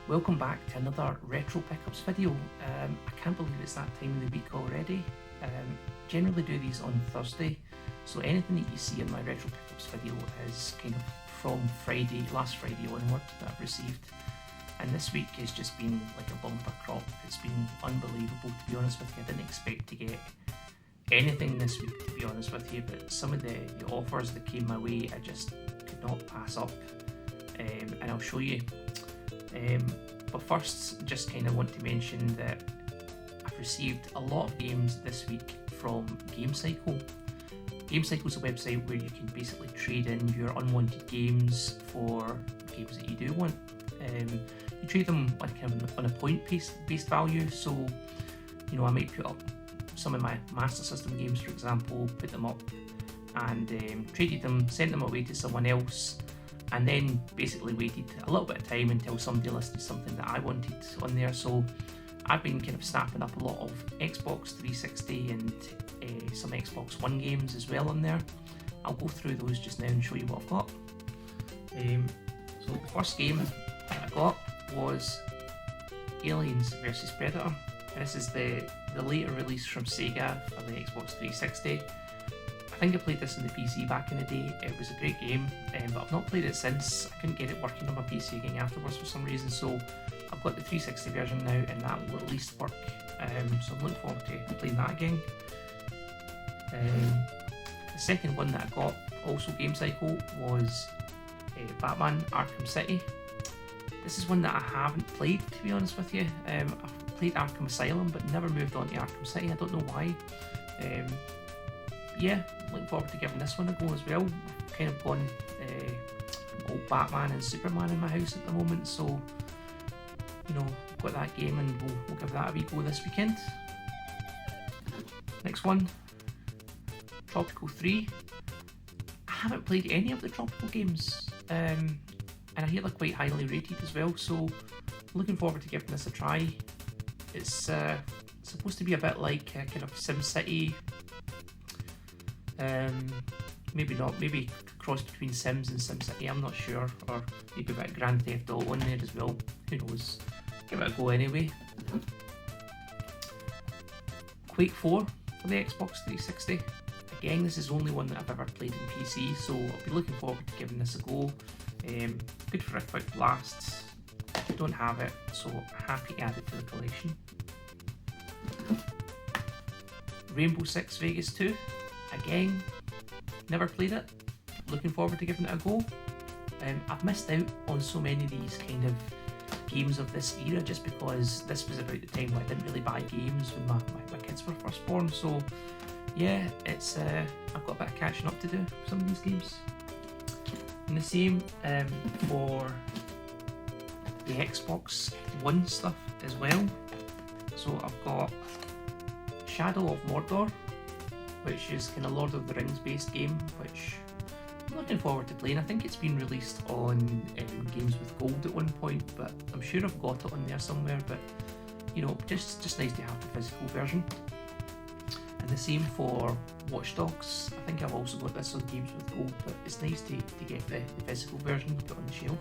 Welcome back to another Retro Pickups video. I can't believe it's that time of the week already. Generally do these on Thursday, so anything that you see in my Retro Pickups video is kind of from last Friday onward that I've received. And this week has just been like a bumper crop. It's been unbelievable, to be honest with you. I didn't expect to get anything this week, to be honest with you, but some of the offers that came my way I just could not pass up, and I'll show you. But first, just kind of want to mention that I've received a lot of games this week from GameCycle. GameCycle is a website where you can basically trade in your unwanted games for games that you do want. You trade them on a point-based value, so I might put up some of my Master System games, for example, put them up and traded them, sent them away to someone else, and then basically waited a little bit of time until somebody listed something that I wanted on there. So I've been kind of snapping up a lot of Xbox 360 and some Xbox One games as well on there. I'll go through those just now and show you what I've got. So the first game that I got was Aliens vs Predator. This is the later release from Sega for the Xbox 360. I think I played this on the PC back in the day. It was a great game, but I've not played it since. I couldn't get it working on my PC again afterwards for some reason, so I've got the 360 version now, and that will at least work. So I'm looking forward to playing that again. The second one that I got, also GameCycle, was Batman Arkham City. This is one that I haven't played, to be honest with you. I've played Arkham Asylum, but never moved on to Arkham City. I don't know why. Yeah, looking forward to giving this one a go as well. I've kind of gone old Batman and Superman in my house at the moment, so got that game and we'll give that a wee go this weekend. Next one, Tropical 3. I haven't played any of the Tropical games, and I hear they're quite highly rated as well, so looking forward to giving this a try. It's supposed to be a bit like kind of SimCity. Maybe not, maybe cross between Sims and SimCity, I'm not sure, or maybe a bit of Grand Theft Auto in there as well, who knows. Give it a go anyway. Quake 4 for the Xbox 360. Again, this is the only one that I've ever played in PC, so I'll be looking forward to giving this a go. Good for a quick blast. Don't have it, so happy to add it to the collection. Rainbow Six Vegas 2. Again, never played it. Looking forward to giving it a go. I've missed out on so many of these kind of games of this era just because this was about the time when I didn't really buy games when my kids were first born. So yeah, it's I've got a bit of catching up to do for some of these games. And the same for the Xbox One stuff as well. So I've got Shadow of Mordor, which is kind of Lord of the Rings based game, which I'm looking forward to playing. I think it's been released on Games with Gold at one point, but I'm sure I've got it on there somewhere, but just nice to have the physical version. And the same for Watch Dogs. I think I've also got this on Games with Gold, but it's nice to get the physical version, put on the shelf.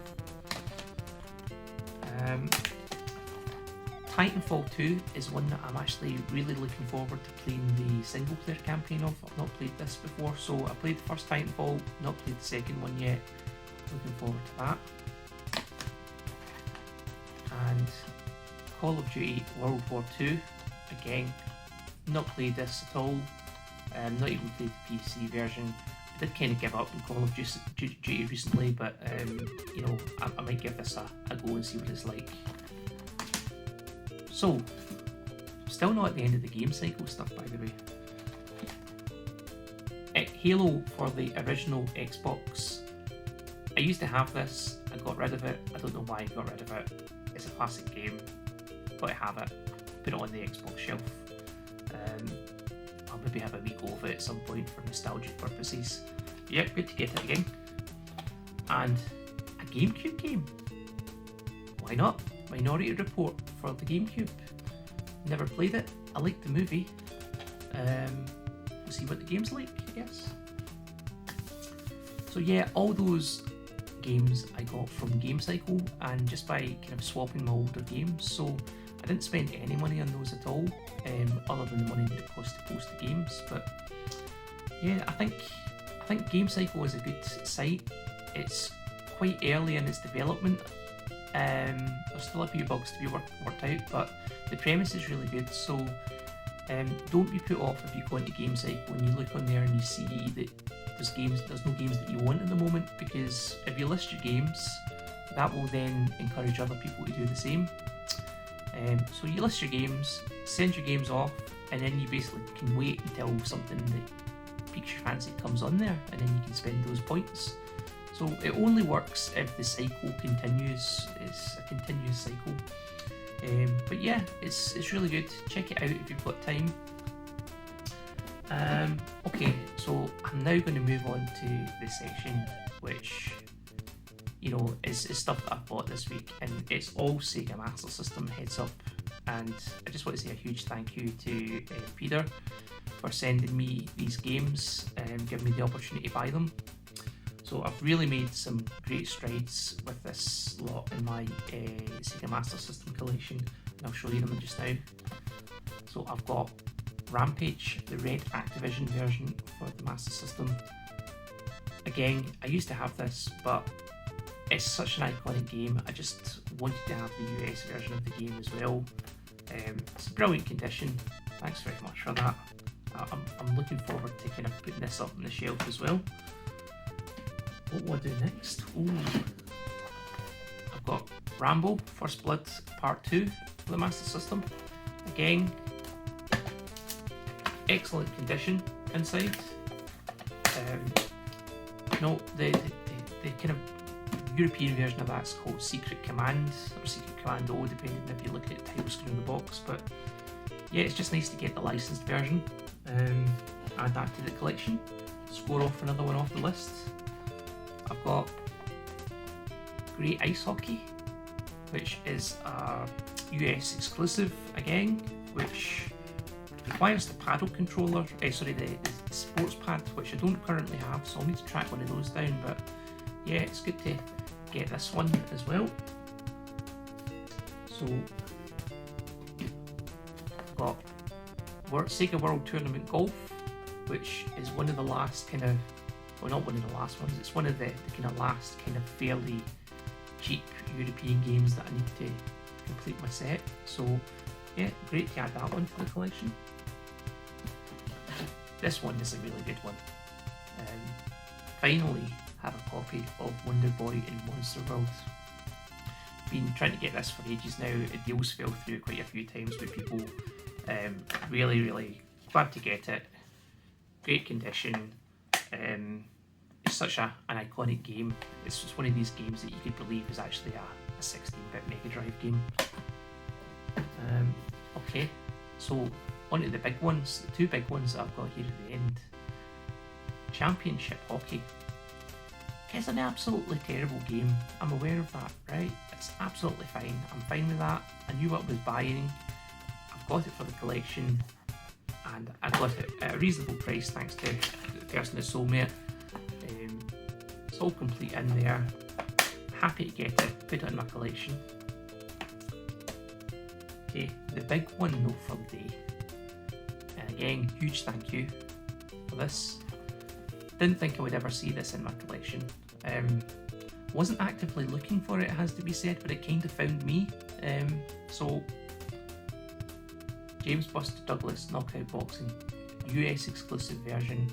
Titanfall 2 is one that I'm actually really looking forward to playing the single player campaign of. I've not played this before, so I played the first Titanfall, not played the second one yet. Looking forward to that. And Call of Duty World War 2. Again, not played this at all. Not even played the PC version. I did kind of give up on Call of Duty recently, but I might give this a go and see what it's like. So, still not at the end of the GameCycle stuff, by the way. Halo for the original Xbox. I used to have this, I got rid of it. I don't know why I got rid of it. It's a classic game, got to have it. Put it on the Xbox shelf. I'll maybe have a wee go of it at some point for nostalgic purposes. But yeah, good to get it again. And a GameCube game. Why not? Minority Report for the GameCube. Never played it. I liked the movie. We'll see what the game's like, I guess. So yeah, all those games I got from GameCycle, and just by kind of swapping my older games. So I didn't spend any money on those at all, other than the money that it cost to post the games. But yeah, I think GameCycle is a good site. It's quite early in its development. There's still a few bugs to be worked out, but the premise is really good. So don't be put off if you go into GameCycle and you look on there and you see that there's no games that you want at the moment, because if you list your games, that will then encourage other people to do the same. So you list your games, send your games off, and then you basically can wait until something that piques your fancy comes on there, and then you can spend those points. So it only works if the cycle continues. It's a continuous cycle. But yeah, it's really good. Check it out if you've got time. Okay, so I'm now going to move on to this section, which, you know, is stuff that I've bought this week, and it's all Sega Master System, heads up. And I just want to say a huge thank you to Peter for sending me these games and giving me the opportunity to buy them. So I've really made some great strides with this lot in my Sega Master System collection, and I'll show you them just now. So I've got Rampage, the red Activision version for the Master System. Again, I used to have this, but it's such an iconic game, I just wanted to have the US version of the game as well. It's a brilliant condition, thanks very much for that. I'm looking forward to kind of putting this up on the shelf as well. What will I do next? Ooh. I've got Rambo First Blood Part 2 for the Master System. Again, excellent condition inside. No, the kind of European version of that's called Secret Command or Secret Commando, depending if you look at the title screen of the box. But yeah, it's just nice to get the licensed version. Add that to the collection. Score off another one off the list. I've got Great Ice Hockey, which is a US exclusive again, which requires the paddle controller, the sports pad, which I don't currently have, so I'll need to track one of those down. But yeah, it's good to get this one as well. So I've got Sega World Tournament Golf, which is one of the last kind of, well, not one of the last ones, it's one of the kind of last kind of fairly cheap European games that I need to complete my set. So yeah, great to add that one to the collection. This one is a really good one. Finally have a copy of Wonder Boy in Monster World. Been trying to get this for ages now. Deals fell through quite a few times with people. Really glad to get it. Great condition. It's such an iconic game. It's just one of these games that you could believe is actually a 16-bit Mega Drive game. Okay, so on to the big ones, the two big ones that I've got here at the end. Championship Hockey. It's an absolutely terrible game. I'm aware of that, right? It's absolutely fine. I'm fine with that. I knew what I was buying. I've got it for the collection, and I got it at a reasonable price thanks to the person that sold me it. It's all complete in there. Happy to get it, put it in my collection. Okay, the big one though for the day. And again, huge thank you for this. Didn't think I would ever see this in my collection. Wasn't actively looking for it, has to be said, but it kind of found me. So, James Buster Douglas Knockout Boxing, US exclusive version,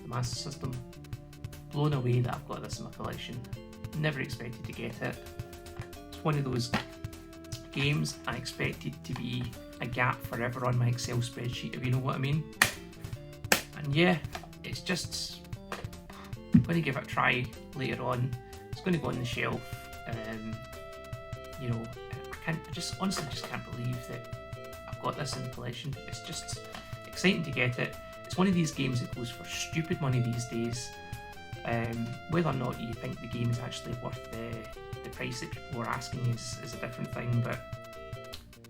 the Master System. Blown away that I've got this in my collection. Never expected to get it. It's one of those games I expected to be a gap forever on my Excel spreadsheet, if you know what I mean. And yeah, it's just, I'm going to give it a try later on. It's going to go on the shelf. You know, I honestly just can't believe that I've got this in the collection. It's just exciting to get it. It's one of these games that goes for stupid money these days. Whether or not you think the game is actually worth the price that people are asking is a different thing, but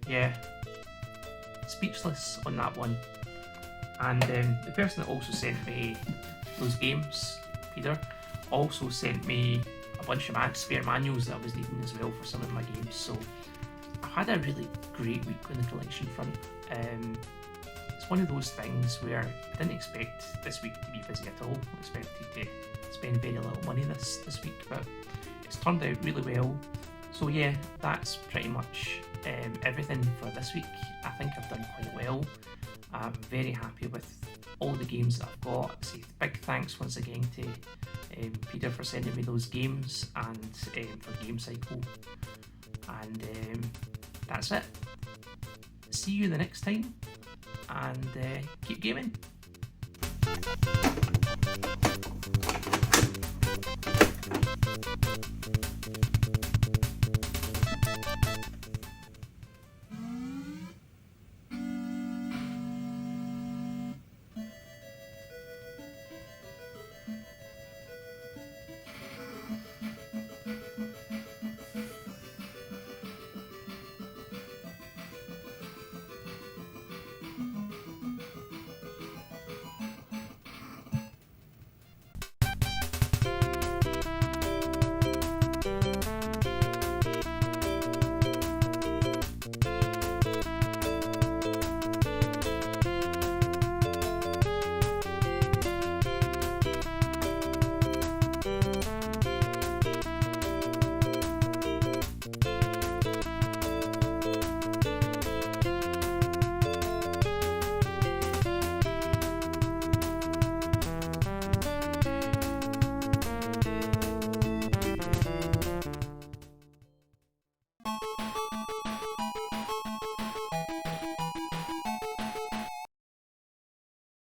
yeah, speechless on that one. And the person that also sent me those games, Peter, also sent me a bunch of spare manuals that I was needing as well for some of my games. So I've had a really great week on the collection front. It's one of those things where I didn't expect this week to be busy at all. I expected to spend very little money this week, but it's turned out really well. So yeah, that's pretty much everything for this week. I think I've done quite well. I'm very happy with all the games that I've got. I say big thanks once again to Peter for sending me those games, and for Game Cycle. And that's it. See you the next time, and keep gaming.